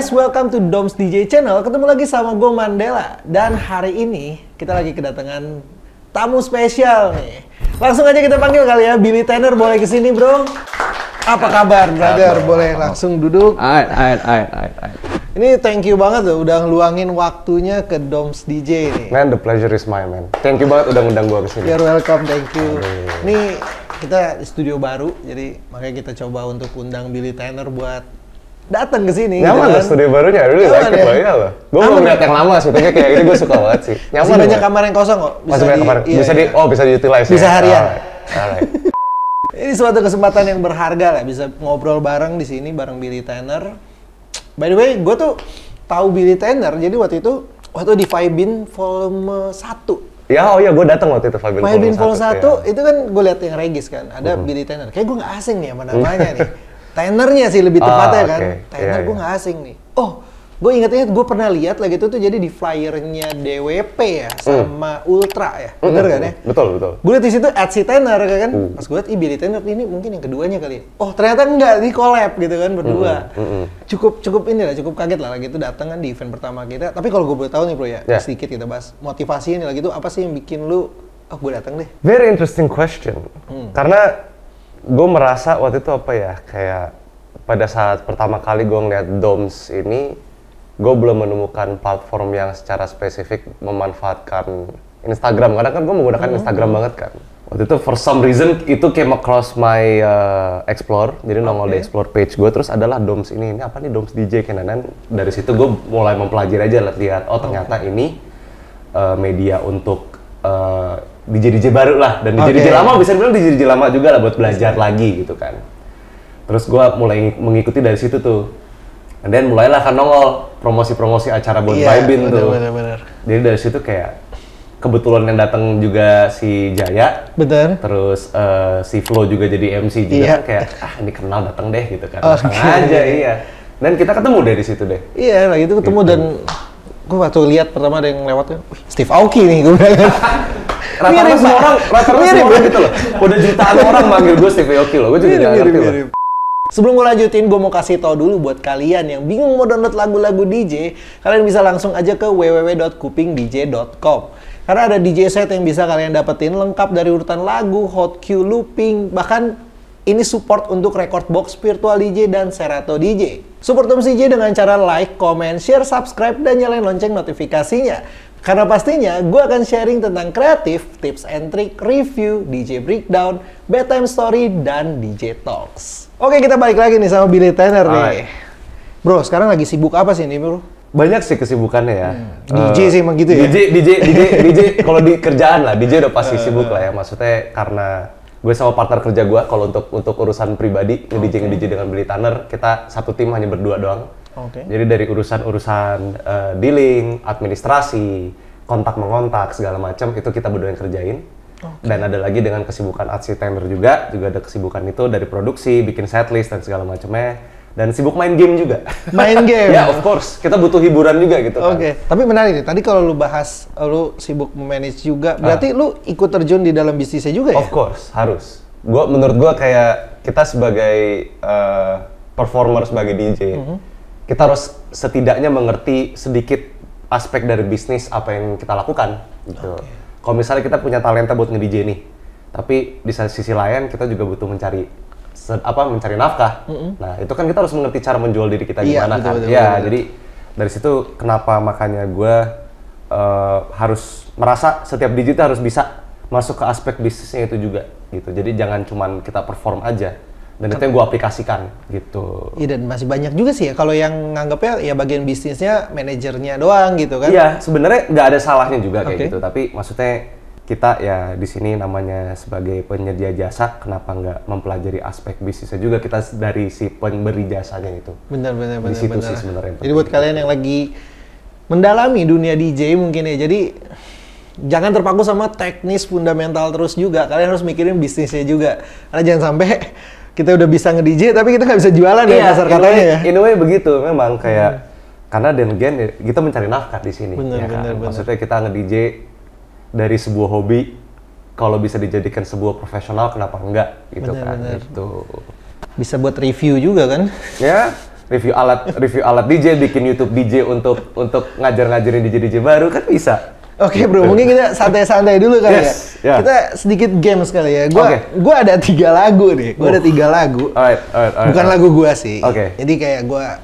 guys, welcome to Doms DJ Channel. Ketemu lagi sama gue Mandela. Dan hari ini kita lagi kedatangan tamu spesial nih. Langsung aja kita panggil kali ya, Billy Tanner, boleh kesini bro? Apa kabar brother? Boleh langsung duduk. Ini thank you banget loh, udah ngeluangin waktunya ke Doms DJ nih. Man, the pleasure is mine, man. Thank you banget udah ngundang gue kesini. You're welcome, thank you. Ini kita di studio baru, jadi makanya kita coba untuk undang Billy Tanner buat datang ke sini. Nyaman gitu lah kan? studio studio barunya, really like it loh, iya loh. Gue belum lihat yang lama, sebetulnya kayak ini gue suka banget sih. Nyaman Masih banyak banget. kamar yang kosong kok. Masih banyak kamar, bisa di-utilize ya? Bisa harian. Alright. Ini suatu kesempatan yang berharga lah, bisa ngobrol bareng di sini bareng Billy Tanner. By the way, gue tuh tahu Billy Tanner, jadi waktu di Vibin volume 1. Ya, oh iya, gue datang waktu itu Vibin volume 1, ya. itu kan gue lihat yang Regis kan, ada Billy Tanner. Kayak gue nggak asing nih sama namanya nih. Tannernya sih lebih tepatnya kan. Okay. Tanner Yeah, gue nggak asing nih. Oh, gue inget-inget gue pernah lihat lagi itu tuh jadi di flyernya DWP ya sama Ultra ya, bener kan ya? Betul. Gue liat di situ si Tanner kan, pas gue liat Billy Tanner ini mungkin yang keduanya kali. Oh ternyata enggak, ini collab gitu kan berdua. Cukup ini lah, cukup kaget lah lagi itu datang kan di event pertama kita. Tapi kalau gue boleh tahu nih bro ya, sedikit kita bahas motivasinya nih lagi itu apa sih yang bikin lu, oh gue datang deh. Very interesting question. Karena gue merasa waktu itu apa ya, kayak pada saat pertama kali gue ngeliat Doms ini, gue belum menemukan platform yang secara spesifik memanfaatkan Instagram, karena kan gue menggunakan Instagram banget kan. Waktu itu for some reason itu came across my explore, jadi nongol di explore page gue, terus adalah Doms ini apa nih Doms DJ Kenanan. Dari situ gue mulai mempelajari aja, lihat oh ternyata ini media untuk DJ baru lah, dan DJ lama bisa bilang DJ lama juga lah buat belajar lagi gitu kan. Terus gue mulai mengikuti dari situ tuh. Dan mulailah kan nongol promosi-promosi acara buat Vibin tuh. Bener. Jadi dari situ kayak kebetulan yang datang juga si Jaya. Bener. Terus si Flo juga jadi MC juga kan, kayak ini kenal datang deh gitu kan. Datang aja iya. Dan kita ketemu deh di situ deh. Iya, lagi itu ketemu gitu. Dan gue waktu lihat pertama ada yang lewat kan, Steve Aoki nih gue bilang. Rata-rata semua orang gitu loh. Udah jutaan orang manggil gue Steve Aoki loh. Gue juga nggak ngerti loh. Sebelum gue lanjutin, gue mau kasih tau dulu buat kalian yang bingung mau download lagu-lagu DJ, kalian bisa langsung aja ke www.kupingdj.com. Karena ada DJ set yang bisa kalian dapetin lengkap dari urutan lagu, hot queue, looping, bahkan ini support untuk record box, virtual DJ, dan Serato DJ. Support Doms DJ dengan cara like, comment, share, subscribe, dan nyalain lonceng notifikasinya. Karena pastinya gue akan sharing tentang kreatif, tips and trick, review, DJ breakdown, bedtime story, dan DJ talks. Oke, kita balik lagi nih sama Billy Tanner nih. Bro, sekarang lagi sibuk apa sih nih bro? Banyak sih kesibukannya ya. DJ sih emang gitu ya? DJ kalau di kerjaan lah, DJ udah pasti sibuk lah ya. Maksudnya karena gue sama partner kerja gue, kalau untuk urusan pribadi, nge-DJ dengan Billy Tanner, kita satu tim hanya berdua doang. Jadi dari urusan dealing, administrasi, kontak-mengontak, segala macam, itu kita berdua yang kerjain. Dan ada lagi dengan kesibukan Artsy Tanner juga ada kesibukan itu dari produksi, bikin setlist dan segala macamnya. Dan sibuk main game juga. Main game? Ya, of course. Kita butuh hiburan juga gitu kan. Tapi menarik nih, tadi kalau lu bahas, lu sibuk manage juga, berarti lu ikut terjun di dalam bisnisnya juga ya? Of course, harus. Menurut gua kayak kita sebagai performer, sebagai DJ, kita harus setidaknya mengerti sedikit aspek dari bisnis apa yang kita lakukan gitu. Kalau misalnya kita punya talenta buat nge-DJ nih, tapi di sisi lain kita juga butuh mencari nafkah. Nah, itu kan kita harus mengerti cara menjual diri kita gimana kan. Jadi dari situ kenapa makanya gue harus merasa setiap DJ itu harus bisa masuk ke aspek bisnisnya itu juga gitu. Jadi jangan cuman kita perform aja. Dan itu yang gue aplikasikan gitu. Iya, dan masih banyak juga sih ya kalau yang nganggapnya ya bagian bisnisnya manajernya doang gitu kan. Iya, sebenarnya nggak ada salahnya juga kayak gitu, tapi maksudnya kita ya di sini namanya sebagai penyedia jasa, kenapa nggak mempelajari aspek bisnisnya juga kita dari si pemberi jasanya itu. Benar. Di situ sih sebenarnya. Jadi buat kalian yang lagi mendalami dunia DJ mungkin ya, jadi jangan terpaku sama teknis fundamental terus juga, kalian harus mikirin bisnisnya juga. Karena jangan sampai kita udah bisa nge-DJ tapi kita nggak bisa jualan ya kasar katanya ya. In a way begitu memang kayak karena then again kita mencari nafkah di sini. Bener. Maksudnya kita nge-DJ dari sebuah hobi, kalau bisa dijadikan sebuah profesional kenapa enggak gitu. Bisa buat review juga kan? Ya, review alat DJ, bikin YouTube DJ untuk ngajarin DJ baru kan bisa. Oke bro, mungkin kita santai-santai dulu kali ya. Kita sedikit game sekali ya. Gua ada 3 lagu nih. Gua ada 3 lagu. Alright. Bukan lagu gua sih. Oke. Jadi kayak gua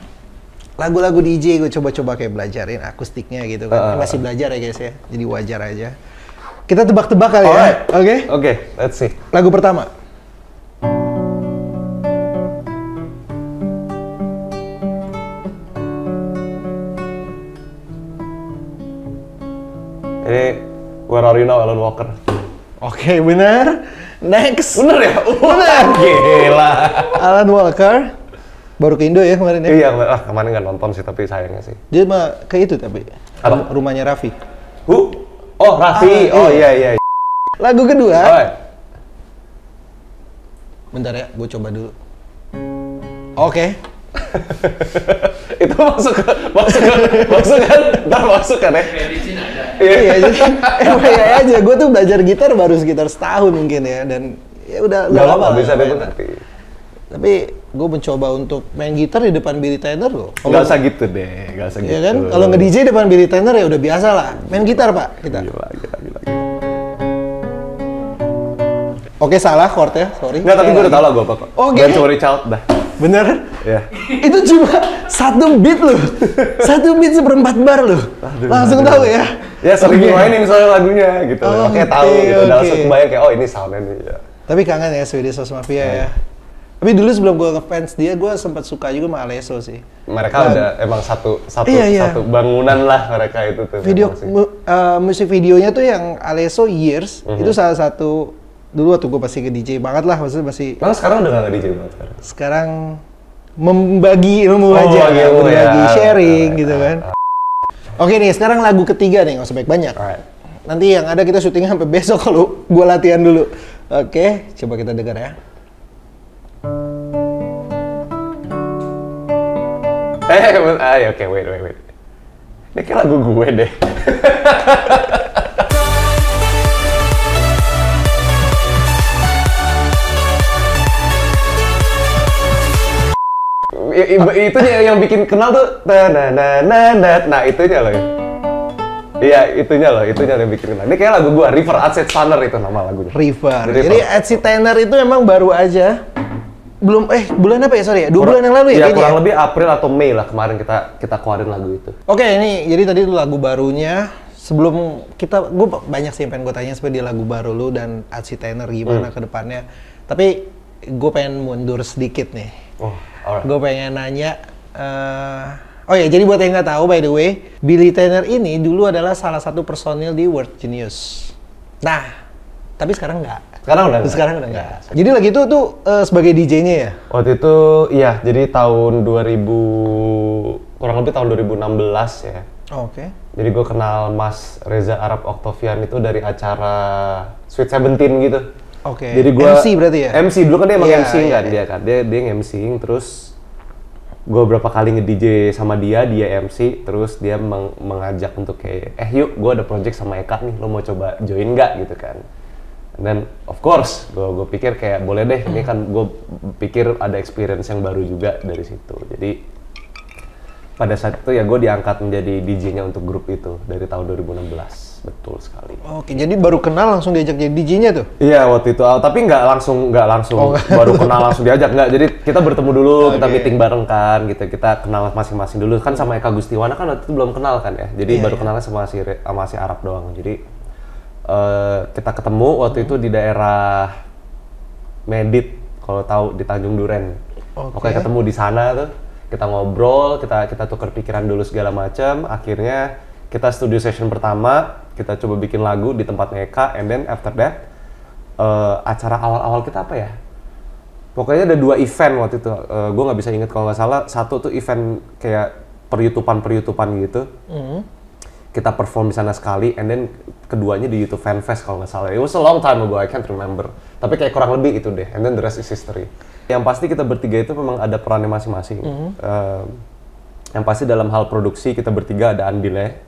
lagu-lagu DJ gue coba-coba kayak belajarin akustiknya gitu kan. Masih belajar ya guys ya. Jadi wajar aja. Kita tebak-tebak kali ya. Oke, let's see. Lagu pertama. Ini Where Are You Now, Alan Walker. Oke, benar. Next. Bener ya? Bener. Gila. Alan Walker. Baru ke Indo ya kemarin ya? Iya, kemarin nggak nonton sih, tapi sayangnya sih. Dia mah ke itu tapi. Apa? Rumahnya Raffi. Oh, Raffi. Iya. Lagu kedua. Alright. Bentar ya, gue coba dulu. Oke. Itu masuk kan ya? Iya, jadi FYI aja, gue tuh belajar gitar baru sekitar setahun mungkin ya, dan ya udah lama bisa deh. Tapi gue mencoba untuk main gitar di depan Billy Tanner loh. Nggak usah gitu deh, nggak usah gitu. Iya kan, kalau nge-DJ depan Billy Tanner ya udah biasa lah. Main gitar pak, kita. Gila. Oke, salah chordnya, sorry. Nggak, tapi gue udah tau lah gue apa kok. Oke. Don't Worry Child, dah. Bener? Iya. Itu cuma 1 beat loh. 1 beat 1/4 bar loh. Langsung tahu ya. Ya sering mainin soal lagunya gitu. Oke, tahu gitu. Udah langsung kebayang kayak ini soundnya nih ya. Tapi kangen ya Swedish House Mafia ya. Tapi dulu sebelum gue ngefans dia, gue sempat suka juga sama Alesso sih. Mereka udah emang satu bangunan lah mereka itu tuh. Video musik videonya tuh yang Alesso Years itu salah satu dulu waktu gue masih ke DJ banget lah, maksudnya masih. Nah, sekarang udah nggak DJ banget sekarang. Sekarang membagi ilmu aja, berbagi sharing gitu kan. Oke nih, sekarang lagu ketiga nih, nggak usah banyak. Nanti yang ada kita syutingnya sampai besok kalau gue latihan dulu. Oke, coba kita dengar ya. Oke, wait. Ini kayak lagu gue deh. Itunya yang bikin kenal tuh nah itunya loh ya. Iya, itunya yang bikin kenal. Ini kayak lagu gua, River Adset Tanner itu nama lagunya. River. Jadi Adset Tanner itu emang baru aja. Belum bulan apa ya, sorry ya? 2 bulan yang lalu ya? Iya, kurang lebih April atau Mei lah kemarin kita keluarin lagu itu. Oke, ini jadi tadi itu lagu barunya. Sebelum gue banyak sih yang pengen gue tanya sebenarnya lagu baru lu dan Adset Tanner gimana ke depannya. Tapi gue pengen mundur sedikit nih. Gue pengen nanya, oh ya, jadi buat yang nggak tahu, by the way, Billy Tanner ini dulu adalah salah satu personil di World Genius. Nah, tapi sekarang nggak. Sekarang udah nggak. Jadi lagi itu tuh sebagai DJ-nya ya? Waktu itu, iya. Jadi tahun 2000, kurang lebih tahun 2016 ya. Oke. Jadi gue kenal Mas Reza Arab Octavian itu dari acara Sweet Seventeen gitu. Oke. Jadi gua MC berarti ya? MC dulu kan dia emang MC kan dia kan. Dia MC-ing terus gue berapa kali nge-DJ sama dia MC, terus dia mengajak untuk kayak yuk gue ada project sama Eka nih, lo mau coba join nggak gitu kan. Dan of course gue pikir kayak boleh deh, ini kan gue pikir ada experience yang baru juga dari situ. Jadi pada saat itu ya gue diangkat menjadi DJ-nya untuk grup itu dari tahun 2016. Betul sekali. Oke, jadi baru kenal langsung diajak jadi DJ-nya tuh? Iya, waktu itu, tapi nggak langsung baru kenal langsung diajak, nggak. Jadi kita bertemu dulu, kita meeting bareng kan, gitu. Kita kenal masing-masing dulu, kan sama Eka Gustiwana kan waktu itu belum kenal kan ya. Jadi baru kenalnya sama si Arab doang. Jadi kita ketemu waktu itu di daerah Medit, kalau tahu di Tanjung Duren. Oke, ketemu di sana tuh. Kita ngobrol, kita tukar pikiran dulu segala macam. Akhirnya kita studio session pertama, kita coba bikin lagu di tempatnya Eka, and then after that acara awal-awal kita apa ya? Pokoknya ada 2 event waktu itu, gue nggak bisa inget kalau nggak salah. Satu tuh event kayak peryutupan gitu. Kita perform di sana sekali, and then keduanya di YouTube Fan Fest kalau nggak salah. It was a long time ago, I can't remember. Tapi kayak kurang lebih itu deh, and then the rest is history. Yang pasti kita bertiga itu memang ada perannya masing-masing. Yang pasti dalam hal produksi kita bertiga ada andilnya.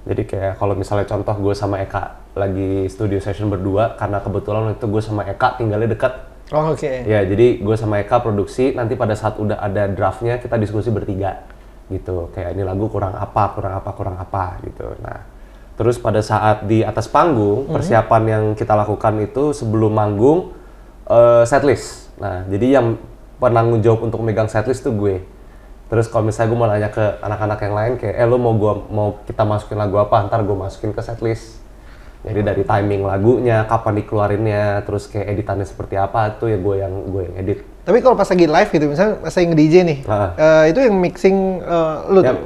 Jadi kayak kalau misalnya contoh gue sama Eka lagi studio session berdua, karena kebetulan itu gue sama Eka tinggalnya dekat, Oh, oke. Ya, jadi gue sama Eka produksi, nanti pada saat udah ada draftnya kita diskusi bertiga gitu. Kayak ini lagu kurang apa gitu. Nah, terus pada saat di atas panggung, persiapan yang kita lakukan itu sebelum manggung setlist. Nah, jadi yang penanggung jawab untuk megang setlist tuh gue. Terus kalau misalnya gue mau nanya ke anak-anak yang lain kayak, lo mau kita masukin lagu apa, ntar gue masukin ke setlist. Jadi dari timing lagunya, kapan dikeluarinnya, terus kayak editannya seperti apa, itu ya gue yang edit. Tapi kalau pas lagi live gitu, misalnya pas lagi nge-DJ nih, itu yang mixing lu tuh?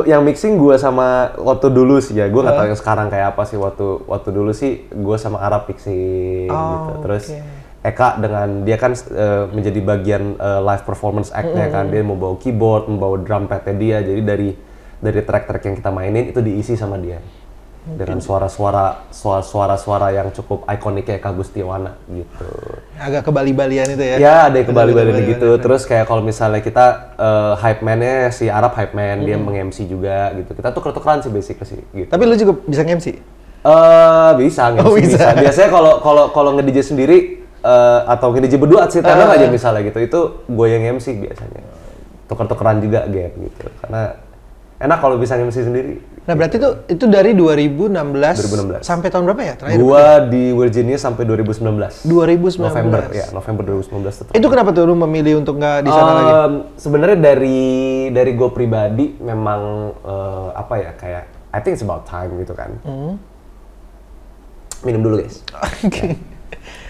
Yang mixing gue sama waktu dulu sih ya, gue nggak tahu yang sekarang kayak apa sih. Waktu dulu sih gue sama Arab mixing gitu. Terus Eka dengan dia kan menjadi bagian live performance act-nya kan, dia mau bawa keyboard, membawa drum pad-nya dia. Jadi dari track-track yang kita mainin itu diisi sama dia. Dengan suara-suara yang cukup ikonik kayak Kak Gustiwana gitu. Agak kebali-balian itu ya? Ya, ada kebali-balian gitu. Terus kayak kalau misalnya kita hype man-nya si Arab hype man, dia meng-MC juga gitu. Kita tuh tuker-tukeran sih basically sih gitu. Tapi lu juga bisa nge-MC? Bisa, bisa. Biasanya kalau nge-DJ sendiri atau nge-DJ berdua sih tenang aja misalnya gitu. Itu gue yang MC biasanya. Tuker-tukeran juga gitu. Karena enak kalau bisa nge-MC sendiri. Nah, berarti itu dari 2016 sampai tahun berapa ya terakhir? Gua di Virginia sampai 2019. November 2019. Itu kenapa tuh lu memilih untuk nggak di sana lagi? Sebenarnya dari gue pribadi memang apa ya, kayak I think it's about time gitu kan. Minum dulu guys. Oke.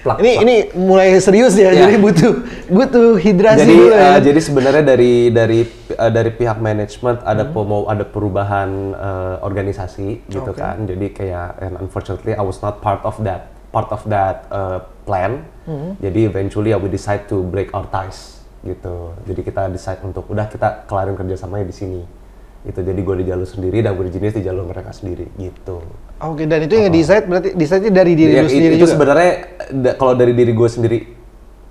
Ini mulai serius ya, jadi butuh hidrasi dulu ya. Jadi sebenarnya dari pihak manajemen ada perubahan organisasi gitu kan. Jadi kayak and unfortunately I was not part of that plan. Jadi eventually we decide to break our ties gitu. Jadi kita decide untuk udah kita kelarin kerjasamanya di sini. Itu jadi gue di jalur sendiri dan Virginia di jalur mereka sendiri gitu. Oke, dan itu yang decide berarti decide dari diri lu sendiri itu juga? Sebenarnya kalau dari diri gue sendiri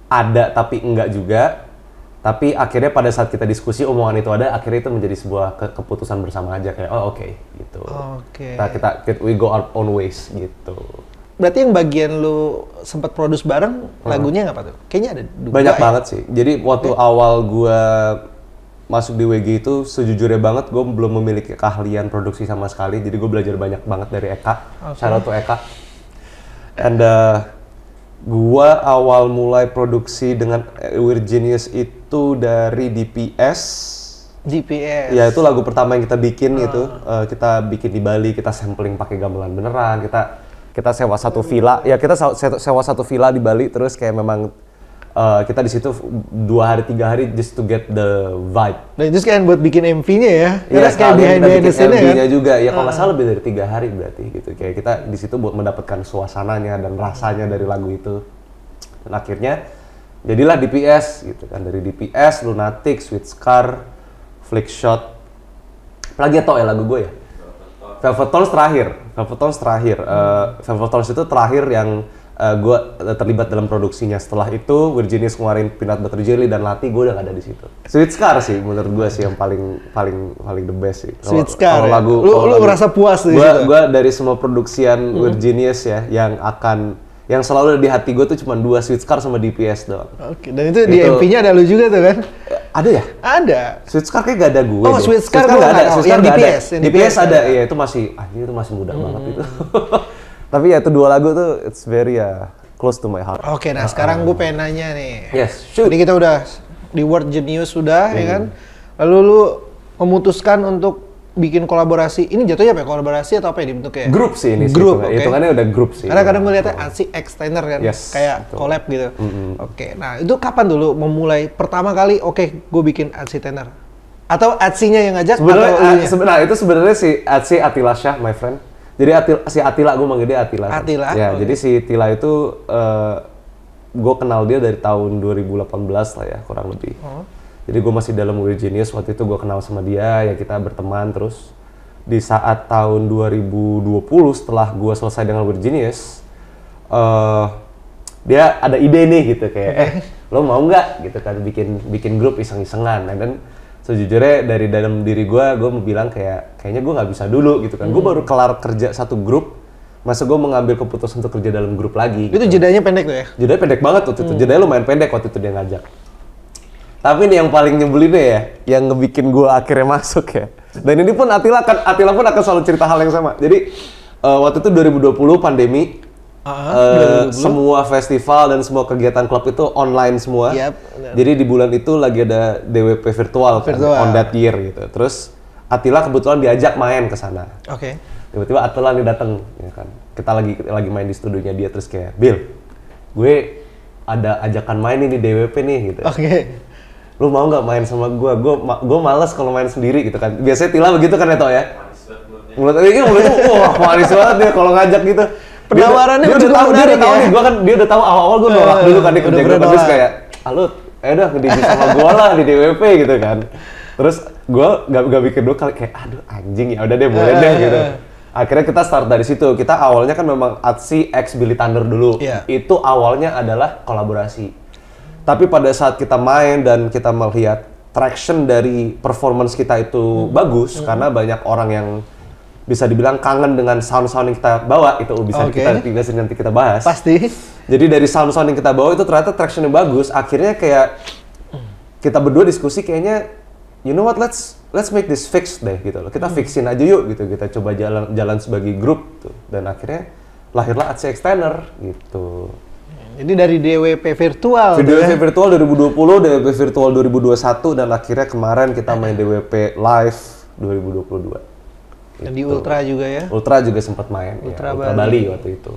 ada tapi enggak juga. Tapi akhirnya pada saat kita diskusi omongan itu ada, akhirnya itu menjadi sebuah keputusan bersama aja kayak oke gitu. Oke. We go our own ways gitu. Berarti yang bagian lu sempat produce bareng lagunya apa tuh? Kayaknya ada dua. Banyak banget sih. Jadi waktu awal gue masuk di WG itu sejujurnya banget gue belum memiliki keahlian produksi sama sekali, jadi gue belajar banyak banget dari Eka. Shout out to Eka. And gue awal mulai produksi dengan Virginius itu dari DPS. Ya itu lagu pertama yang kita bikin gitu. Kita bikin di Bali, kita sampling pakai gamelan beneran. Kita sewa satu villa. Ya kita sewa satu villa di Bali, terus kayak memang kita di situ 2 hari 3 hari just to get the vibe. Dan itu kan buat bikin MV-nya ya? Iya, kayak behind the scene MV-nya juga. Ya kalau nggak salah lebih dari 3 hari berarti gitu. Kayak kita di situ buat mendapatkan suasananya dan rasanya dari lagu itu. Dan akhirnya jadilah DPS gitu kan. Dari DPS, Lunatic, Sweet Scar, Flickshot. Plagiato ya lagu gue ya? Velvet Tones terakhir. Velvet Tones itu terakhir yang gue terlibat dalam produksinya. Setelah itu Virginius ngeluarin Peanut Butter Jelly dan Lati, gue udah gak ada di situ. Sweet Scar sih menurut gue sih yang paling the best sih. Sweet Scar. Kalau lagu, lu ngerasa puas tuh? Gue dari semua produksian Virginius ya yang selalu ada di hati gue tuh cuma 2, Sweet Scar sama DPS doang. Oke, dan itu di MV-nya ada lu juga tuh kan? Ada ya? Ada. Sweet Scar kayak gak ada gue. Oh, Sweet Scar gue gak ada. Yang DPS ada. Iya, itu masih muda banget itu. Tapi ya itu 2 lagu tuh it's very close to my heart. Oke, nah sekarang gue pengen nanya nih. Yes, shoot. Jadi kita udah di World Genius sudah ya kan. Lalu lu memutuskan untuk bikin kolaborasi. Ini jatuhnya apa ya? Kolaborasi atau apa ya dibentuknya? Grup sih ini. Grup, sih. Hitungannya udah grup sih. Karena kadang gue liatnya Atsy Extender kan, kayak collab gitu. Oke, nah itu kapan dulu memulai pertama kali gue bikin Atsy Extender? Atau Atsy-nya yang ngajak? Sebenarnya itu sebenarnya si Atsy Attila Shah, my friend. Jadi si Attila, gue manggil dia Attila. Ya, jadi si Attila itu gue kenal dia dari tahun 2018 lah ya, kurang lebih. Jadi gue masih dalam Virginius, waktu itu gue kenal sama dia, ya kita berteman terus. Di saat tahun 2020 setelah gue selesai dengan Virginius, dia ada ide nih gitu kayak, lo mau nggak gitu kan bikin grup iseng-isengan. Dan sejujurnya dari dalam diri gue mau bilang kayaknya gue nggak bisa dulu gitu kan. Gue baru kelar kerja satu grup, masa gue mengambil keputusan untuk kerja dalam grup lagi. Itu jedanya pendek tuh ya? Jedanya pendek banget waktu itu, jedanya lumayan pendek waktu itu dia ngajak. Tapi nih yang paling nyebelinnya ya, yang ngebikin gue akhirnya masuk ya. Dan ini pun Attila pun akan selalu cerita hal yang sama. Jadi waktu itu 2020 pandemi, semua festival dan semua kegiatan klub itu online semua. Jadi di bulan itu lagi ada DWP virtual. Kan, on that year gitu. Terus Attila kebetulan diajak main ke sana. Tiba-tiba Attila nih datang, ya kan. Kita lagi main di studionya dia, terus kayak, Bill, gue ada ajakan main ini di DWP nih gitu. Lu mau nggak main sama gue? Gue males kalau main sendiri gitu kan. Biasanya Tila begitu kan ya toh ya. Mulutnya wah manis banget dia kalau ngajak gitu. Penawarannya dia udah tahu dia udah tahu awal-awal gue nolak dulu kan di kerja gue, terus kayak, "Alut, udah ngediji sama gue lah di DWP gitu kan." Terus gue gak bikin dua kali kayak, aduh anjing ya udah deh boleh deh gitu. Akhirnya kita start dari situ. Kita awalnya kan memang Atsi X Billy Thunder dulu. Itu awalnya adalah kolaborasi. Tapi pada saat kita main dan kita melihat traction dari performance kita itu bagus, karena banyak orang yang bisa dibilang kangen dengan sound-sound yang kita bawa, itu bisa nanti kita bahas. Pasti. Jadi dari sound-sound yang kita bawa itu ternyata tractionnya bagus. Akhirnya kayak kita berdua diskusi kayaknya, you know what, let's make this fixed deh gitu loh. Kita fixin aja yuk gitu. Kita coba jalan sebagai grup tuh. Dan akhirnya lahirlah Atsi Extender gitu. Jadi dari DWP virtual. DWP virtual 2020, DWP virtual 2021, dan akhirnya kemarin kita main DWP live 2022. Dan di Ultra juga ya? Ultra juga sempat main. Ultra Bali waktu itu.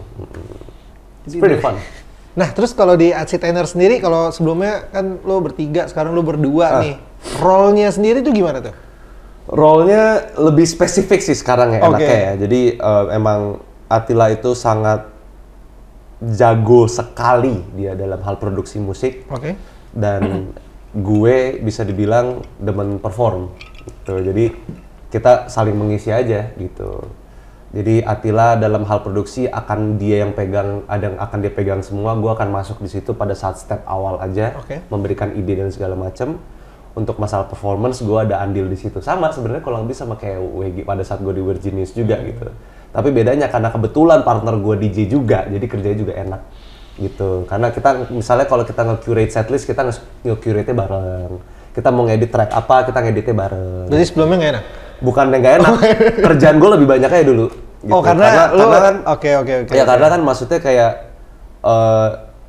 It's pretty fun. Nah, terus kalau di Atsi Extender sendiri, kalau sebelumnya kan lo bertiga, sekarang lo berdua nih. Role-nya sendiri tuh gimana tuh? Role-nya lebih spesifik sih sekarang ya, enaknya ya. Jadi emang Attila itu sangat jago sekali dia dalam hal produksi musik. Dan gue bisa dibilang demen perform gitu. Jadi kita saling mengisi aja gitu. Jadi Attila dalam hal produksi akan dia yang pegang, akan dia pegang semua. Gue akan masuk di situ pada saat step awal aja, memberikan ide dan segala macam. Untuk masalah performance, gue ada andil di situ. Sama sebenarnya kalau lebih sama kayak WG pada saat gue di Weird Genius juga gitu. Tapi bedanya karena kebetulan partner gue DJ juga, jadi kerjanya juga enak gitu. Karena kita misalnya kalau kita nge-curate setlist, kita nge-curate-nya bareng. Kita mau ngedit track apa, kita ngeditnya bareng. Jadi sebelumnya nggak enak? Bukan yang nggak enak, kerjaan gue lebih banyaknya dulu. Gitu. Karena kan, ya karena kan maksudnya kayak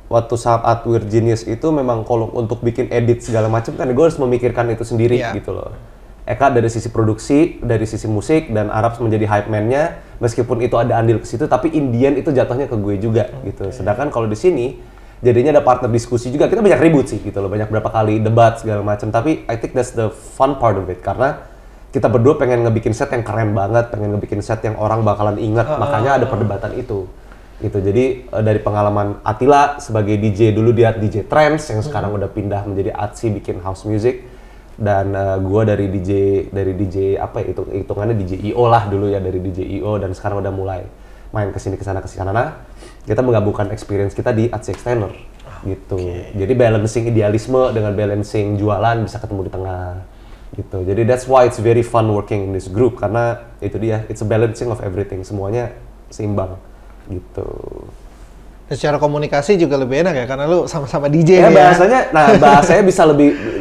waktu saat Weird Genius itu memang kalau untuk bikin edit segala macam kan gue harus memikirkan itu sendiri gitu loh. Eka dari sisi produksi, dari sisi musik, dan Arab menjadi hype man-nya, meskipun itu ada andil ke situ, tapi Indian itu jatuhnya ke gue juga gitu. Sedangkan kalau di sini jadinya ada partner diskusi juga, kita banyak ribut sih gitu loh, banyak berapa kali debat segala macam. Tapi I think that's the fun part of it, karena kita berdua pengen ngebikin set yang keren banget, pengen ngebikin set yang orang bakalan ingat, makanya ada perdebatan itu. Gitu. Jadi dari pengalaman Attila sebagai DJ dulu dia DJ trance yang sekarang udah pindah menjadi Atsi bikin house music, dan gua dari DJ apa ya, hitungannya DJ IO lah dulu ya, dari DJ IO, dan sekarang udah mulai main kesini kesana. Kita menggabungkan experience kita di Atsi Extender gitu. Jadi balancing idealisme dengan balancing jualan bisa ketemu di tengah gitu. Jadi that's why it's very fun working in this group, karena itu dia, it's a balancing of everything, semuanya seimbang gitu. Dan secara komunikasi juga lebih enak ya, karena lu sama-sama DJ ya. Bahasanya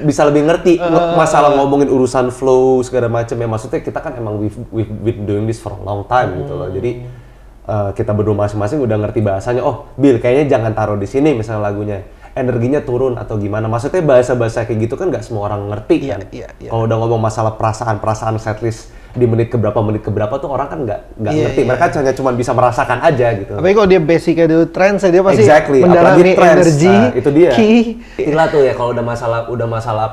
bisa lebih ngerti masalah ngomongin urusan flow segala macam ya. Maksudnya kita kan emang we've been doing this for a long time gitu loh. Jadi kita berdua masing-masing udah ngerti bahasanya. Oh, Bill kayaknya jangan taruh di sini misalnya lagunya. Energinya turun atau gimana. Maksudnya bahasa-bahasa kayak gitu kan nggak semua orang ngerti kan. Kalau udah ngomong masalah perasaan setlist di menit keberapa tuh orang kan nggak ngerti. Mereka hanya cuma bisa merasakan aja gitu. Tapi kalau dia basicnya di trance, dia pasti mendalami energi. Itu dia. Key. Itulah tuh ya, kalau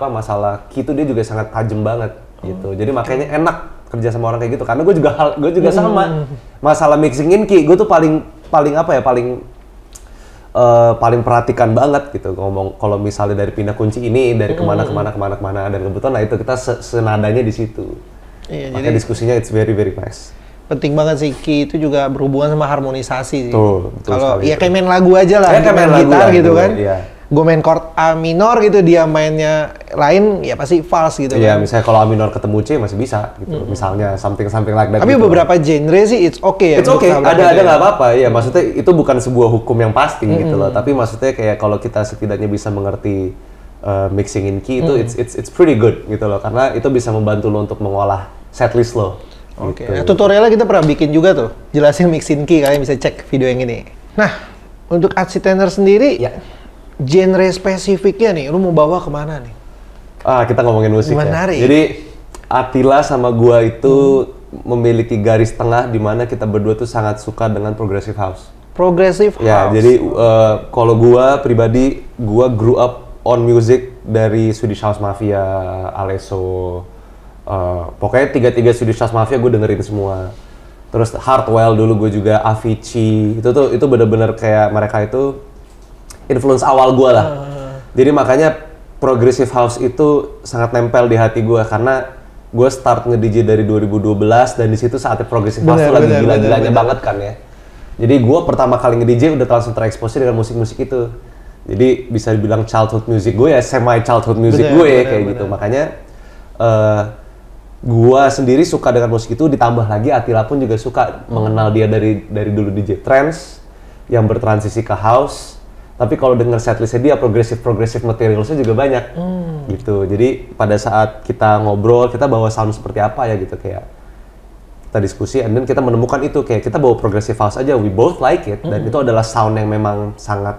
masalah key itu dia juga sangat tajam banget gitu. Jadi makanya enak kerja sama orang kayak gitu. Karena gue juga sama. Masalah mixingin key, gue tuh paling perhatikan banget gitu, ngomong kalau misalnya dari pindah kunci ini dari kemana, dan kebetulan itu kita senadanya di situ. Makanya jadi diskusinya it's very nice. Penting banget sih, key itu juga berhubungan sama harmonisasi sih. Kalau ya kayak main lagu aja lah, kayak main gitar gitu kan. gue main chord A minor gitu, dia mainnya lain, ya pasti false gitu Iya, kan. misalnya kalau A minor ketemu C masih bisa gitu. Misalnya something like that. Tapi gitu. beberapa genre sih it's okay ya. It's okay, untuk tabrak ada gitu ya. nggak apa-apa ya. Maksudnya itu bukan sebuah hukum yang pasti gitu loh. Tapi maksudnya kayak kalau kita setidaknya bisa mengerti mixing in key itu it's pretty good gitu loh. Karena itu bisa membantu lo untuk mengolah setlist lo. Oke, Gitu. nah, tutorialnya kita pernah bikin juga tuh, jelasin mixing key, kalian bisa cek video yang ini. Nah, untuk Artsy Tenor sendiri, Ya. genre spesifiknya nih, lu mau bawa kemana nih? Kita ngomongin musik Menarik. ya. Jadi Attila sama gua itu memiliki garis tengah di mana kita berdua tuh sangat suka dengan progressive house. Progressive Ya, house. jadi kalau gua pribadi, gua grew up on music dari Swedish House Mafia, Alesso, pokoknya tiga Swedish House Mafia gue dengerin semua. Terus Hardwell dulu gue juga, Avicii, itu bener-bener kayak mereka itu influence awal gue lah. Jadi makanya progressive house itu sangat nempel di hati gue karena gue start nge-DJ dari 2012 dan di situ saatnya progressive house tuh lagi gila-gilanya banget kan ya. Jadi gue pertama kali nge-DJ udah langsung terekspos dengan musik-musik itu. Jadi bisa dibilang childhood music gue ya, semi childhood music gue kayak gitu. Makanya gue sendiri suka dengan musik itu, ditambah lagi Attila pun juga suka mengenal dia dari dulu DJ trance yang bertransisi ke house. Tapi kalau denger setlistnya dia progressive materialsnya juga banyak gitu. Jadi pada saat kita ngobrol, kita bawa sound seperti apa ya gitu, kayak kita diskusi, and then kita menemukan itu kayak kita bawa progressive house aja, we both like it, dan itu adalah sound yang memang sangat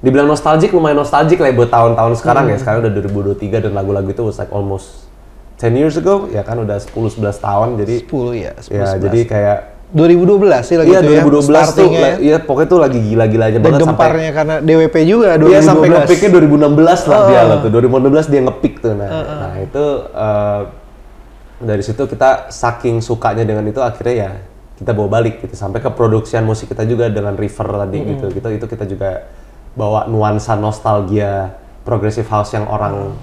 dibilang nostalgic, lumayan nostalgic lah buat tahun-tahun sekarang ya. Sekarang udah 2023 dan lagu-lagu itu was like almost 10 years ago ya kan, udah 10-11 tahun. Jadi 10 ya, 10, ya 11. jadi kayak 2012 sih lagi iya, itu ya. 2012 tuh, startingnya ya. iya pokoknya tuh lagi gila-gilanya Dan banget gemparnya karena DWP juga 2012. Iya, sampai nge-peaknya 2016 lah dia lah tuh. 2016 dia nge-peak tuh. Nah itu dari situ kita saking sukanya dengan itu, akhirnya ya kita bawa balik gitu sampai ke produksian musik kita juga dengan River tadi gitu. Itu kita juga bawa nuansa nostalgia progressive house yang orang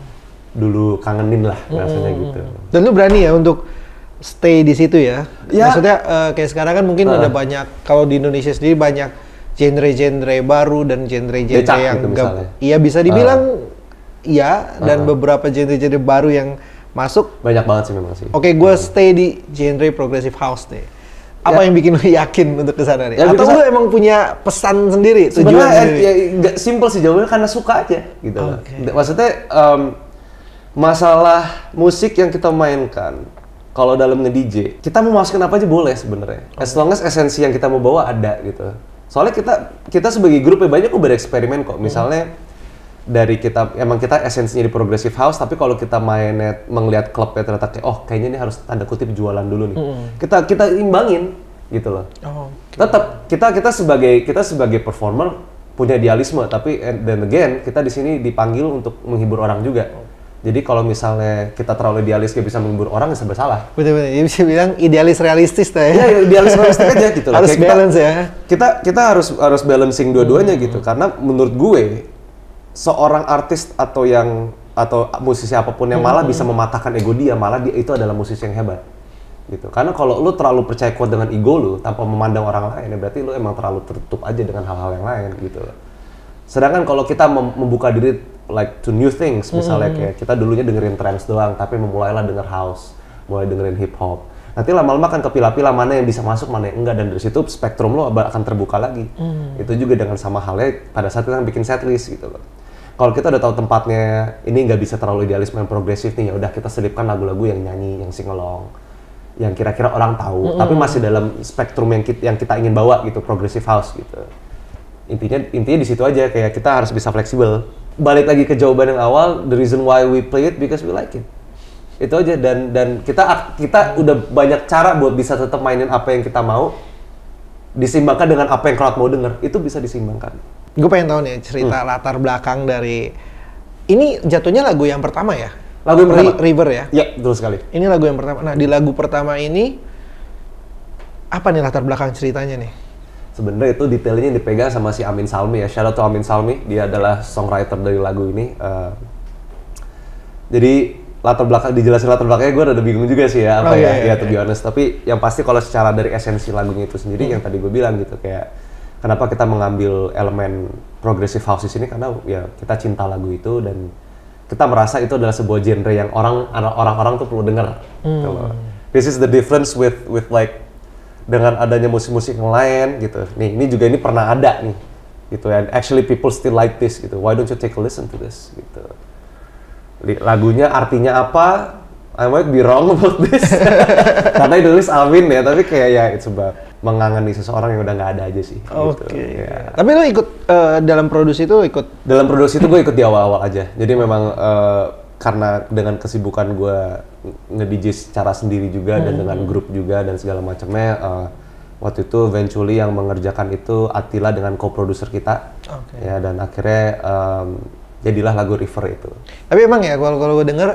dulu kangenin lah rasanya gitu. Dan lu berani ya untuk stay di situ ya? Ya. Maksudnya kayak sekarang kan mungkin ada banyak, kalau di Indonesia sendiri banyak genre-genre baru dan genre-genre Becak yang gitu misalnya. iya bisa dibilang iya, dan beberapa genre-genre baru yang masuk. Banyak banget sih memang sih. Oke, gue stay di genre progressive house deh. Apa yang bikin lu yakin untuk kesana nih? Ya, Atau bisa- lu emang punya pesan sendiri, tujuan Sebenarnya sendiri? ya nggak simple sih jawabannya, karena suka aja gitu loh. Oke. Maksudnya masalah musik yang kita mainkan, kalau dalam nge-DJ, kita mau masukin apa aja boleh sebenarnya. As long as esensi yang kita mau bawa ada gitu. Soalnya kita sebagai grup ya banyak kok bereksperimen kok. Misalnya dari kita, emang kita esensinya di progressive house, tapi kalau kita mainnya melihat klubnya ternyata kayak, oh kayaknya ini harus tanda kutip jualan dulu nih. Kita imbangin gitu loh. Oh, Tetap kita sebagai performer punya idealisme, tapi then again kita di sini dipanggil untuk menghibur orang juga. Jadi kalau misalnya kita terlalu idealis gak bisa menghibur orang, ya serba salah. betul-betul. Jadi bisa bilang idealis realistis lah ya. Iya, idealis realistik aja gitu loh. Harus Kayak balance ya. Kita harus balancing dua-duanya gitu, karena menurut gue seorang artis atau musisi apapun yang malah bisa mematahkan ego dia, malah dia itu adalah musisi yang hebat. Gitu. Karena kalau lu terlalu percaya kuat dengan ego lu tanpa memandang orang lain, ya berarti lu emang terlalu tertutup aja dengan hal-hal yang lain gitu. Sedangkan kalau kita membuka diri like to new things, misalnya kayak kita dulunya dengerin trance doang, tapi memulailah denger house, mulai dengerin hip hop. Nanti lama-lama kan kepilah-pilah mana yang bisa masuk, mana yang enggak, dan dari situ spektrum lo akan terbuka lagi. Itu juga dengan sama halnya pada saat kita bikin setlist gitu loh. Kalau kita udah tahu tempatnya, ini nggak bisa terlalu idealisme yang progresif nih, ya udah kita selipkan lagu-lagu yang nyanyi, yang sing-along, yang kira-kira orang tahu, tapi masih dalam spektrum yang kita ingin bawa gitu, progressive house gitu. Intinya di situ aja, kayak kita harus bisa fleksibel. Balik lagi ke jawaban yang awal, the reason why we play it because we like it. Itu aja, dan kita udah banyak cara buat bisa tetap mainin apa yang kita mau, disimbangkan dengan apa yang crowd mau denger. Itu bisa disimbangkan. Gue pengen tahu nih cerita latar belakang dari ini, jatuhnya lagu yang pertama ya? Lagu yang pertama. River ya? Ya, betul sekali. Ini lagu yang pertama. Nah, di lagu pertama ini apa nih latar belakang ceritanya nih? Sebenarnya itu detailnya dipegang sama si Amin Salmi ya. Shout out to Amin Salmi, dia adalah songwriter dari lagu ini. Jadi dijelasin latar belakangnya gue rada bingung juga sih ya, to be honest. Tapi yang pasti kalau secara dari esensi lagunya itu sendiri yang tadi gue bilang gitu, kayak kenapa kita mengambil elemen progressive house di sini, karena ya kita cinta lagu itu dan kita merasa itu adalah sebuah genre yang orang-orang tuh perlu dengar. Gitu loh. This is the difference with like dengan adanya musik-musik yang lain gitu. Nih, ini pernah ada nih gitu, and actually people still like this gitu. Why don't you take a listen to this gitu. Lagunya artinya apa? I might be wrong about this. Karena ditulis Alvin ya, tapi kayak ya it's about mengangani seseorang yang udah nggak ada aja sih. Oke. Gitu. Ya. Tapi lo ikut dalam produksi itu ikut? Dalam produksi itu gue ikut di awal-awal aja. Jadi memang karena dengan kesibukan gue nge-DJ secara sendiri juga dan dengan grup juga dan segala macamnya, waktu itu eventually yang mengerjakan itu Attila dengan co-producer kita. Ya, dan akhirnya jadilah lagu River itu. Tapi emang ya kalau gue denger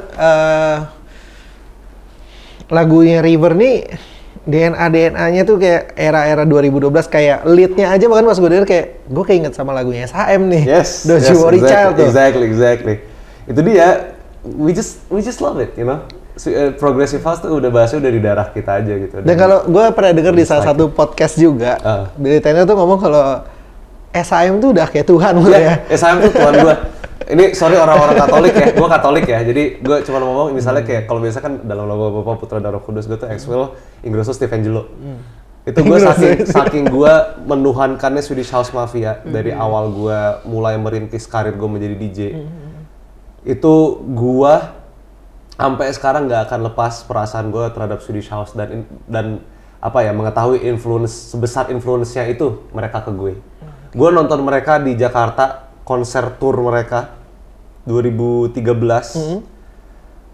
lagunya River nih DNA-nya tuh kayak era-era 2012, kayak lead-nya aja bahkan pas gue denger kayak gue keinget sama lagunya SHM nih. Yes, Don't You Worry Child tuh. Exactly. Itu dia, we just love it, you know. Progressive house tuh udah bahasnya udah di darah kita aja gitu. Dan kalau gue pernah denger di salah satu podcast juga, Billy Tanner tuh ngomong kalau SHM tuh udah kayak Tuhan gitu ya. SHM tuh Tuhan gue. Ini sorry orang-orang Katolik ya, gue Katolik ya, jadi gue cuma ngomong misalnya kayak kalau biasa kan dalam logo Bapa Putra dan Roh Kudus gue tuh Axwell, Ingrosso, Stevangelo. Itu gue saking gue menuhankannya Swedish House Mafia dari awal gue mulai merintis karir gue menjadi DJ. Itu gue sampai sekarang nggak akan lepas perasaan gue terhadap Swedish House dan apa ya, mengetahui sebesar influence-nya itu mereka ke gue. Gue nonton mereka di Jakarta, konser tour mereka 2013.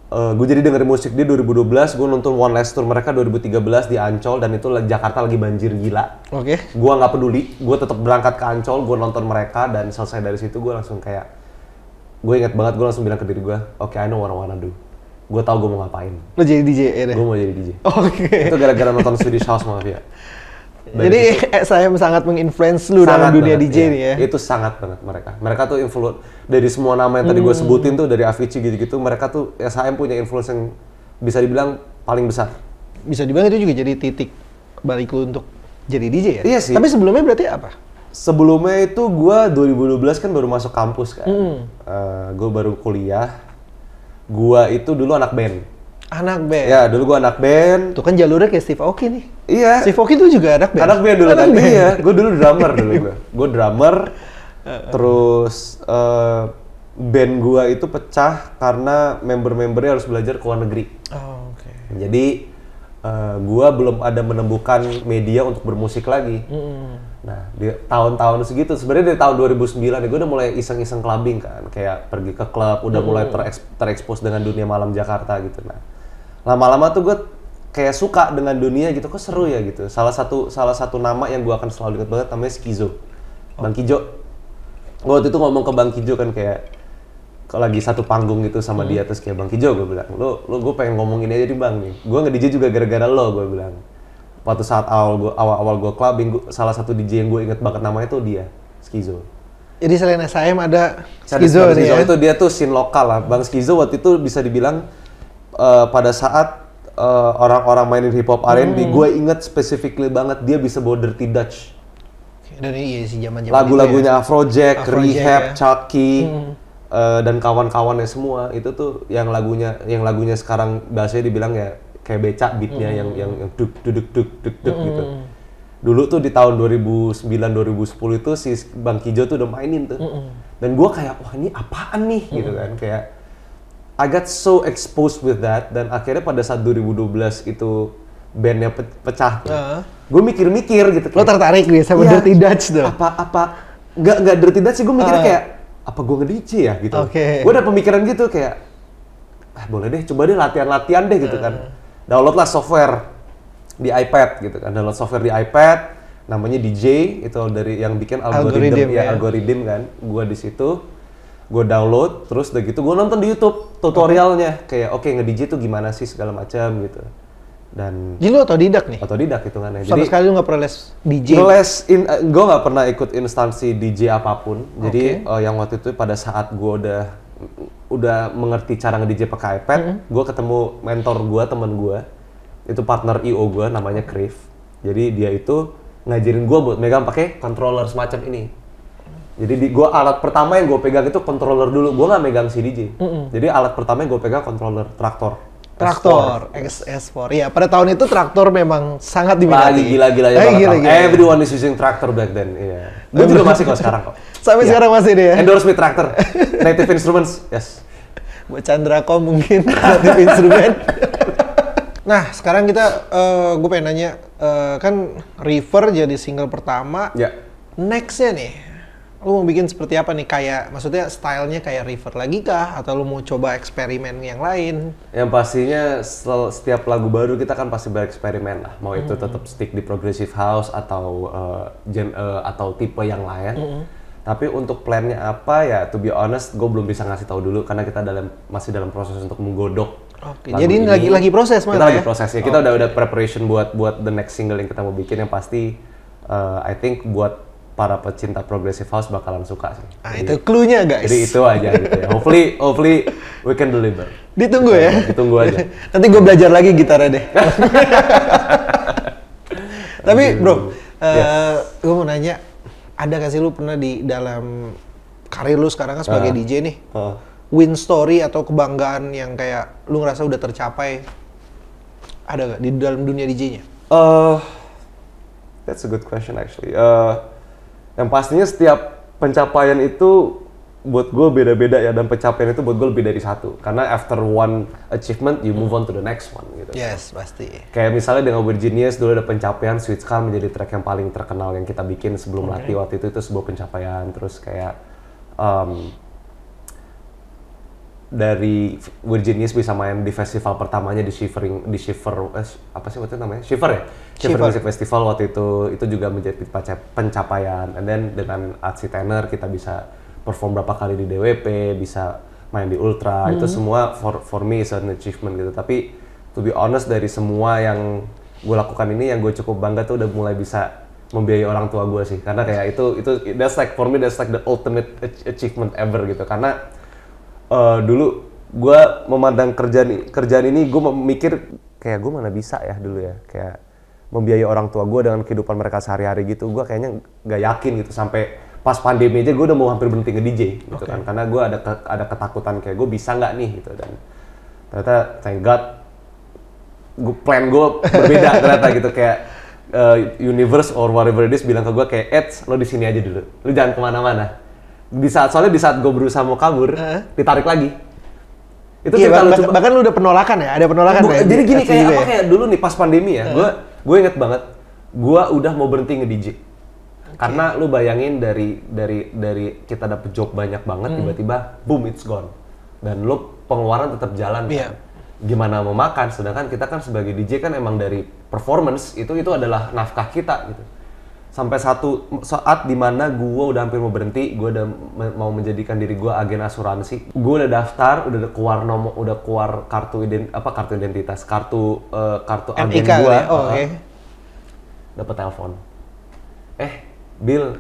Gue jadi dengerin musik dia 2012, gue nonton One Last Tour mereka 2013 di Ancol, dan itu Jakarta lagi banjir gila. Gue nggak peduli, gue tetap berangkat ke Ancol, gue nonton mereka, dan selesai dari situ gue langsung kayak, gue ingat banget, gue langsung bilang ke diri gue, oke, I know what I wanna do. Gue tahu gue mau ngapain. Lo jadi DJ ya deh? Gue mau jadi DJ. Itu gara-gara nonton Swedish House Mafia. Jadi saya sangat menginfluence lu dalam dunia banget, DJ nih ya? Itu sangat banget mereka. Mereka tuh influence dari semua nama yang tadi gue sebutin tuh, dari Avicii gitu-gitu, mereka tuh SHM punya influence yang bisa dibilang paling besar. Bisa dibilang itu juga jadi titik balik lu untuk jadi DJ ya? Iya sih. Tapi sebelumnya berarti apa? Sebelumnya itu gue 2012 kan baru masuk kampus kan. Gue baru kuliah. Gue itu dulu anak band. Anak band? Ya, dulu gue anak band. Tuh kan jalurnya kayak Steve Aoki nih. Iya. Steve Aoki tuh juga anak band? Anak band dulu kan? Iya, gue dulu drummer dulu gue. Gue drummer, terus band gue itu pecah karena member-membernya harus belajar ke luar negeri. Jadi gue belum ada menemukan media untuk bermusik lagi. Nah, di tahun-tahun segitu, sebenarnya dari tahun 2009 gue udah mulai iseng-iseng clubbing kan, kayak pergi ke klub, udah mulai terekspos dengan dunia malam Jakarta gitu. Nah, lama-lama tuh gue kayak suka dengan dunia gitu, kok seru ya gitu. Salah satu nama yang gue akan selalu ingat banget namanya Skizo, Bang Kijo. Gue waktu itu ngomong ke Bang Kijo kan, kayak kalau lagi satu panggung gitu sama dia, terus kayak, Bang Kijo, gue bilang, lo gue pengen ngomong ini aja di Bang nih. Gue nge-DJ juga gara-gara lo, gue bilang. Waktu saat awal gue clubbing, salah satu DJ yang gue inget banget namanya tuh dia, Skizo. Jadi selain SHM ada Skizo nih ya? Itu dia tuh scene lokal lah. Bang Skizo waktu itu bisa dibilang pada saat orang-orang mainin hip hop R&B, gue inget specifically banget dia bisa bawa Dirty Dutch. Dan iya sih zaman-zaman lagu-lagunya ya. Afrojack, Rehab, ya. Chucky, dan kawan-kawannya semua itu tuh yang lagunya sekarang bahasanya dibilang ya kayak becak beatnya yang duk gitu. Dulu tuh di tahun 2009 2010 itu si Bang Kijo tuh udah mainin tuh. Dan gue kayak, wah ini apaan nih gitu kan, kayak I got so exposed with that, dan akhirnya pada saat 2012 itu bandnya pecah tuh. Gue mikir-mikir gitu. Lo tertarik nih sama Dirty Dutch tuh? Nggak Dirty Dutch sih, gue mikirnya kayak, apa gue nge-DJ ya gitu. Gue ada pemikiran gitu kayak, boleh deh, coba deh latihan deh gitu kan. Download lah software di iPad gitu kan, download software di iPad, namanya DJ, itu dari yang bikin algorithm kan. Gue di situ, gue download, terus udah gitu gue nonton di YouTube tutorialnya, kayak oke, nge-DJ tuh gimana sih segala macam gitu. Dan jadi lu otodidak nih? Otodidak hitungannya. Sama sekali lu nggak pernah les DJ? Gue nggak pernah ikut instansi DJ apapun. Jadi yang waktu itu pada saat gue udah mengerti cara nge-DJ pakai iPad, gue ketemu mentor gue, temen gue, itu partner IO gue, namanya Crave. Jadi dia itu ngajarin gue buat megang pakai controller semacam ini. Jadi gue alat pertama yang gue pegang itu controller dulu, gue nggak megang si DJ. Jadi alat pertama yang gue pegang controller traktor. S4. Ya, pada tahun itu traktor memang sangat diminati. Lagi gila-gilanya banget. Everyone is using tractor back then. Iya. Gue juga masih kok sekarang kok. Sampai sekarang masih deh ya? Endorse me tractor. Native Instruments, yes. Buat Chandracom mungkin, Native Instrument. Nah, sekarang kita, gue pengen nanya, kan River jadi single pertama. Ya. Next-nya nih, lu mau bikin seperti apa nih? Kayak, maksudnya stylenya kayak River lagi kah? Atau lu mau coba eksperimen yang lain? Yang pastinya setiap lagu baru kita kan pasti bereksperimen lah. Mau itu tetap stick di progressive house atau atau tipe yang lain. Tapi untuk plannya apa ya, to be honest, gue belum bisa ngasih tahu dulu karena kita masih dalam proses untuk menggodok. Oke, jadi ini lagi proses kita lagi proses ya. Kita udah preparation buat the next single yang kita mau bikin yang pasti I think buat para pecinta progressive house bakalan suka sih. Nah, itu clue-nya guys. Jadi itu aja gitu ya. Hopefully we can deliver. Ditunggu ya. Ditunggu aja. Nanti gue belajar lagi gitarnya deh. Tapi bro, gue mau nanya, ada gak sih lu pernah di dalam karir lu sekarang kan sebagai DJ nih, win story atau kebanggaan yang kayak lu ngerasa udah tercapai, ada gak di dalam dunia DJ-nya? That's a good question actually. Yang pastinya setiap pencapaian itu buat gue beda-beda ya, dan pencapaian itu buat gue lebih dari satu. Karena after one achievement, you move on to the next one gitu. Yes, pasti. Kayak misalnya dengan Weird Genius dulu ada pencapaian, Sweet Skull menjadi track yang paling terkenal yang kita bikin sebelum latih waktu itu sebuah pencapaian. Terus kayak dari Weird Genius bisa main di festival pertamanya di Shiver apa sih waktu itu namanya? Shiver ya? Shiver Music Festival waktu itu juga menjadi pencapaian. And then dengan Atsi Tenor kita bisa perform berapa kali di DWP, bisa main di Ultra, itu semua for me is an achievement gitu. Tapi to be honest, dari semua yang gue lakukan ini, yang gue cukup bangga tuh udah mulai bisa membiayai orang tua gue sih. Karena kayak itu that's like for me that's like the ultimate achievement ever gitu. Karena dulu gue memandang kerjaan ini gue mikir kayak gue mana bisa ya dulu ya, kayak membiayai orang tua gue dengan kehidupan mereka sehari-hari gitu. Gue kayaknya nggak yakin gitu, sampai pas pandemi aja gue udah mau hampir berhenti nge-DJ gitu kan, karena gue ada ketakutan kayak gue bisa nggak nih gitu. Dan ternyata thank God plan gue berbeda ternyata gitu, kayak universe or whatever it is bilang ke gue kayak Eds, lo di sini aja dulu, lo jangan kemana-mana. Soalnya di saat gue berusaha mau kabur, ditarik lagi. Itu iya, bahkan lu udah penolakan ya, ada penolakan ya. Jadi gini kayak dulu nih pas pandemi ya, gue inget banget, gue udah mau berhenti nge-DJ. Karena lu bayangin dari kita dapet job banyak banget, tiba-tiba boom, it's gone. Dan lu pengeluaran tetap jalan kan. Gimana mau makan, sedangkan kita kan sebagai DJ kan emang dari performance itu adalah nafkah kita gitu. Sampai satu saat dimana gue udah hampir mau berhenti, gue udah mau menjadikan diri gue agen asuransi. Gue udah daftar, udah keluar kartu identitas, kartu agen gue. Dapat telepon. Bill,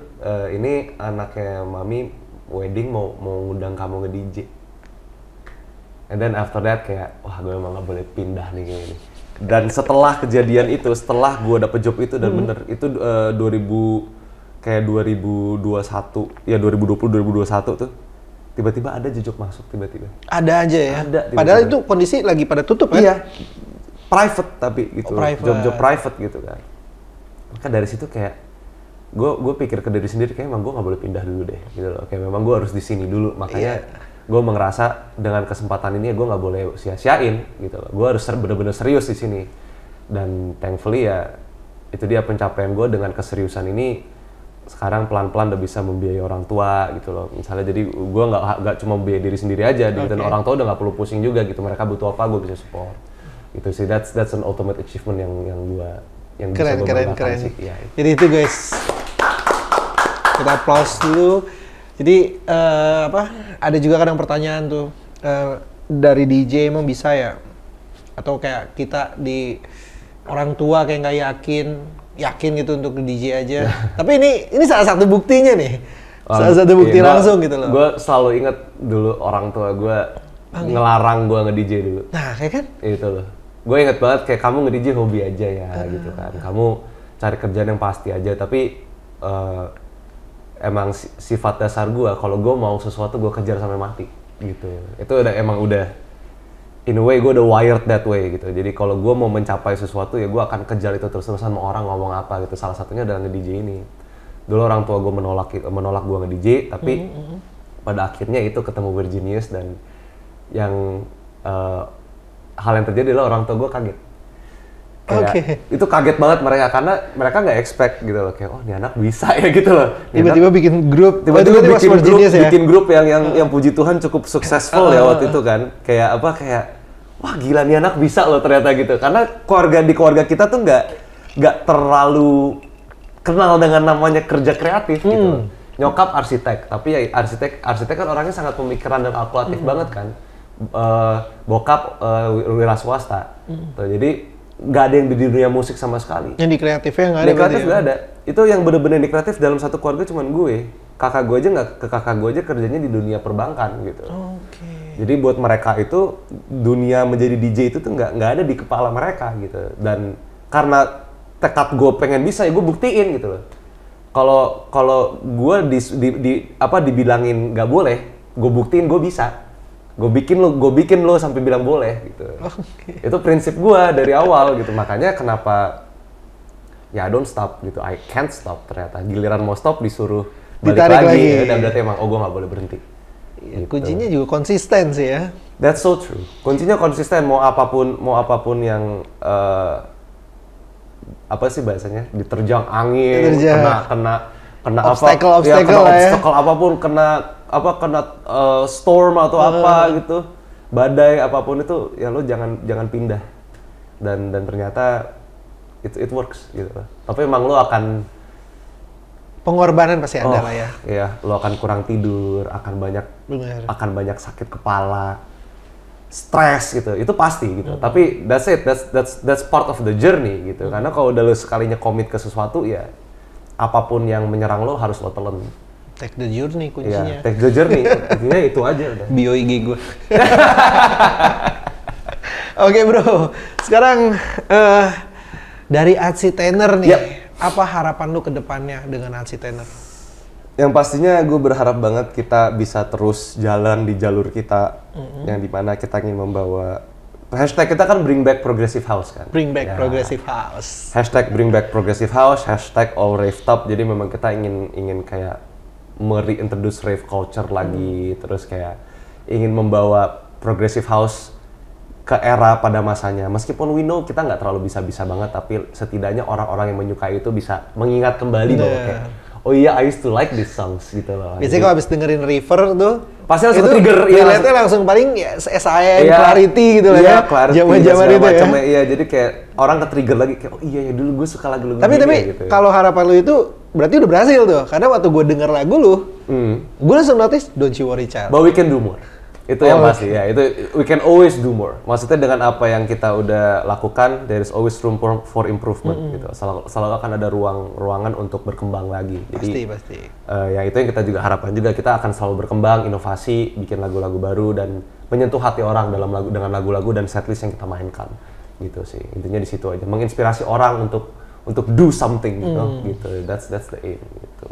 ini anaknya Mami wedding mau ngundang kamu nge-DJ. And then after that kayak, wah gue emang gak boleh pindah nih kayak gini. Dan setelah kejadian itu, setelah gue dapet job itu dan bener, itu 2021, ya 2020-2021 tuh, tiba-tiba ada job masuk tiba-tiba. Ada aja ya? Ada. Padahal itu kondisi lagi pada tutup kan? Iya. Private tapi gitu, job private gitu kan. Maka dari situ kayak, gue pikir ke diri sendiri kayak emang gue nggak boleh pindah dulu deh gitu loh, kayak memang gue harus di sini dulu. Makanya gue ngerasa dengan kesempatan ini gue nggak boleh sia-siain gitu loh, gue harus bener-bener serius di sini. Dan thankfully ya itu dia pencapaian gue, dengan keseriusan ini sekarang pelan-pelan udah bisa membiayai orang tua gitu loh misalnya. Jadi gue nggak cuma membiayai diri sendiri aja dan orang tua udah nggak perlu pusing juga gitu, mereka butuh apa gue bisa support gitu sih. That's an ultimate achievement yang keren. Sih. Ya, jadi itu guys, kita applause dulu. Jadi ada juga kadang pertanyaan tuh, dari DJ emang bisa ya, atau kayak kita di orang tua kayak nggak yakin gitu untuk DJ aja. Tapi ini salah satu buktinya nih, salah satu bukti langsung gitu loh. Gue selalu inget dulu orang tua gue ngelarang gue nge-DJ dulu. Nah kayak kan? Itu loh. Gue inget banget kayak kamu nge-DJ hobi aja ya gitu kan. Kamu cari kerjaan yang pasti aja, tapi emang sifat dasar gue kalau gue mau sesuatu gue kejar sampai mati gitu. Itu emang udah in a way gue udah wired that way gitu. Jadi kalau gue mau mencapai sesuatu ya gue akan kejar itu terus-terusan, mau orang ngomong apa gitu. Salah satunya adalah nge-DJ ini. Dulu orang tua gue menolak gue nge-DJ, tapi pada akhirnya itu ketemu Virginius, dan yang hal yang terjadi adalah orang tua gue kaget. Itu kaget banget mereka, karena mereka nggak expect gitu loh, kayak oh ini anak bisa ya gitu loh. Tiba-tiba bikin grup, bikin grup yang puji Tuhan cukup successful ya waktu itu kan. Kayak wah gila nih anak bisa loh ternyata gitu. Karena di keluarga kita tuh nggak terlalu kenal dengan namanya kerja kreatif gitu. Nyokap arsitek, tapi ya arsitek kan orangnya sangat pemikiran dan kalkulatif banget kan. Bokap wira swasta. Tuh, jadi nggak ada yang di dunia musik sama sekali. Yang di kreatifnya nggak ada. Di kreatif nggak ada. Itu yang bener-bener di kreatif dalam satu keluarga cuman gue. Kakak gue aja kerjanya di dunia perbankan gitu. Jadi buat mereka itu dunia menjadi DJ itu tuh nggak ada di kepala mereka gitu. Dan karena tekad gue pengen bisa ya gue buktiin gitu loh. Kalau gue dibilangin nggak boleh, gue buktiin gue bisa. Gue bikin lo sampai bilang boleh gitu. Itu prinsip gue dari awal gitu. Makanya kenapa ya don't stop gitu. I can't stop ternyata. Giliran mau stop disuruh balik lagi. Dan berarti emang gue nggak boleh berhenti. Gitu. Kuncinya juga konsisten sih ya. That's so true. Kuncinya konsisten, mau apapun yang apa sih bahasanya, diterjang angin, kena obstacle apapun, kena storm atau apa gitu, badai apapun itu ya lo jangan pindah, dan ternyata it works gitu. Tapi emang lo akan pengorbanan pasti ada lah ya. Iya, lo akan kurang tidur, akan banyak sakit kepala, stres gitu, itu pasti gitu. Tapi that's part of the journey gitu. Karena kalau udah lo sekalinya komit ke sesuatu ya, apapun yang menyerang lo harus lo telan. Take the journey kuncinya. Take the journey, intinya itu aja udah. Bio IG gue. Oke bro, sekarang dari Atsi Tenor nih, apa harapan lu ke depannya dengan Atsi Tenor? Yang pastinya gue berharap banget kita bisa terus jalan di jalur kita, yang dimana kita ingin membawa hashtag kita kan bring back progressive house kan. Bring back progressive house. Hashtag bring back progressive house, hashtag all rave top. Jadi memang kita ingin kayak reintroduce rave culture lagi, terus kayak ingin membawa progressive house ke era pada masanya. Meskipun we know kita nggak terlalu bisa-bisa banget, tapi setidaknya orang-orang yang menyukai itu bisa mengingat kembali bahwa kayak oh iya, I used to like these songs gitu loh. Biasanya kalau habis dengerin River tuh pasti langsung trigger, relate-nya langsung paling ya SIM, Clarity gitu lah ya. Zaman-zaman itu ya. Iya, jadi kayak orang ke-trigger lagi kayak oh iya ya dulu gue suka lagu-lagu tapi gitu. Kalau harapan lu itu berarti udah berhasil tuh. Karena waktu gue denger lagu lu, gue langsung notice Don't You Worry Child. But we can do more. Itu yang pasti ya, itu we can always do more. Maksudnya dengan apa yang kita udah lakukan, there is always room for improvement gitu. Selalu akan ada ruangan untuk berkembang lagi. Jadi pasti. Ya itu yang kita juga harapkan juga, kita akan selalu berkembang, inovasi, bikin lagu-lagu baru dan menyentuh hati orang dengan lagu-lagu dan setlist yang kita mainkan. Gitu sih. Intinya di situ aja, menginspirasi orang untuk do something gitu. That's the aim gitu.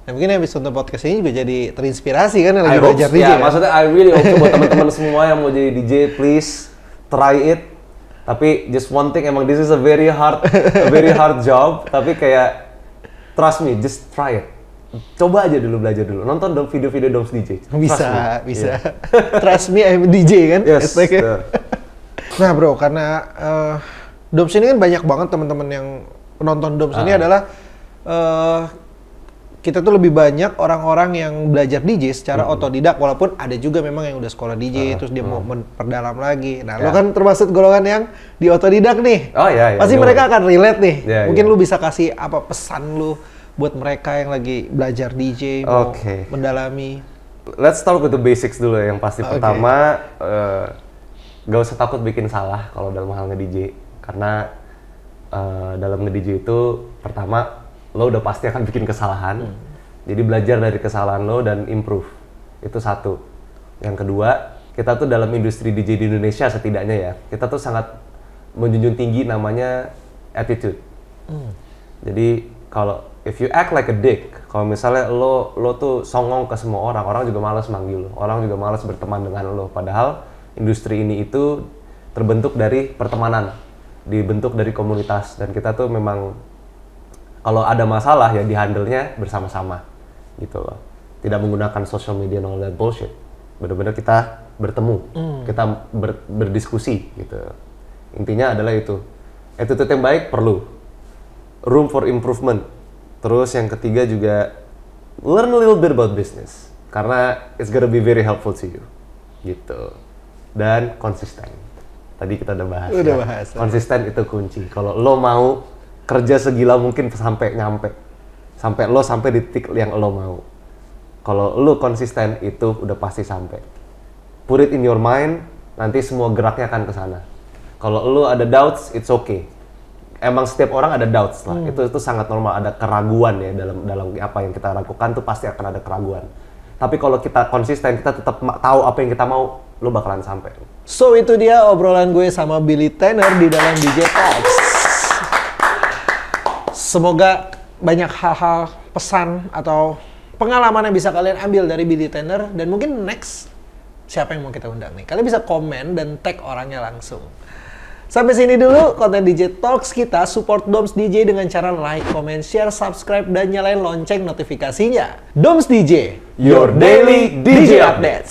Nah mungkin habis nonton podcast ini juga jadi terinspirasi kan lagi belajar DJ kan? Maksudnya I really hope buat teman-teman semua yang mau jadi DJ, please try it. Tapi just one thing, emang this is a very hard job. Tapi kayak trust me, just try it. Coba aja dulu, belajar dulu. Nonton video-video Doms DJ. Bisa. Trust me, I'm DJ kan? Yes. Nah bro, karena Doms ini kan banyak banget teman-teman yang penonton Doms ini adalah kita tuh lebih banyak orang-orang yang belajar DJ secara otodidak, walaupun ada juga memang yang udah sekolah DJ terus dia mau memperdalam lagi. Nah, lo kan termasuk golongan yang di otodidak nih. Oh iya. Pasti mereka akan relate nih. Mungkin lu bisa kasih apa pesan lu buat mereka yang lagi belajar DJ mau mendalami. Let's start with the basics dulu ya. Yang pasti pertama gak usah takut bikin salah kalau dalam hal nge-DJ. Karena dalam nge-DJ itu pertama lo udah pasti akan bikin kesalahan, jadi belajar dari kesalahan lo dan improve, itu satu. Yang kedua, kita tuh dalam industri DJ di Indonesia setidaknya ya, kita tuh sangat menjunjung tinggi namanya attitude. Jadi kalau if you act like a dick, kalau misalnya lo tuh songong ke semua orang, orang juga malas manggil lo, orang juga malas berteman dengan lo. Padahal industri ini itu terbentuk dari pertemanan, dibentuk dari komunitas, dan kita tuh memang kalau ada masalah ya dihandle-nya bersama-sama gitu loh. Tidak menggunakan social media and all that bullshit. Benar-benar kita bertemu, kita berdiskusi gitu. Intinya adalah itu. Attitude yang baik perlu. Room for improvement. Terus yang ketiga juga learn a little bit about business. Karena it's gonna be very helpful to you. Gitu. Dan konsisten. Tadi kita udah bahas. Bahas. Konsisten itu kunci. Kalau lo mau kerja segila mungkin sampai nyampe. Sampai di titik yang lo mau. Kalau lo konsisten itu udah pasti sampai. Put it in your mind, nanti semua geraknya akan ke sana. Kalau lo ada doubts, it's okay. Emang setiap orang ada doubts lah. Itu sangat normal, ada keraguan ya dalam apa yang kita lakukan tuh pasti akan ada keraguan. Tapi kalau kita konsisten, kita tetap tahu apa yang kita mau, lo bakalan sampai. So itu dia obrolan gue sama Billy Tanner di dalam DJ Talks. Semoga banyak hal-hal, pesan atau pengalaman yang bisa kalian ambil dari Billy Tanner, dan mungkin next siapa yang mau kita undang nih. Kalian bisa komen dan tag orangnya langsung. Sampai sini dulu konten DJ Talks kita. Support Doms DJ dengan cara like, comment, share, subscribe, dan nyalain lonceng notifikasinya. Doms DJ, Your daily DJ updates.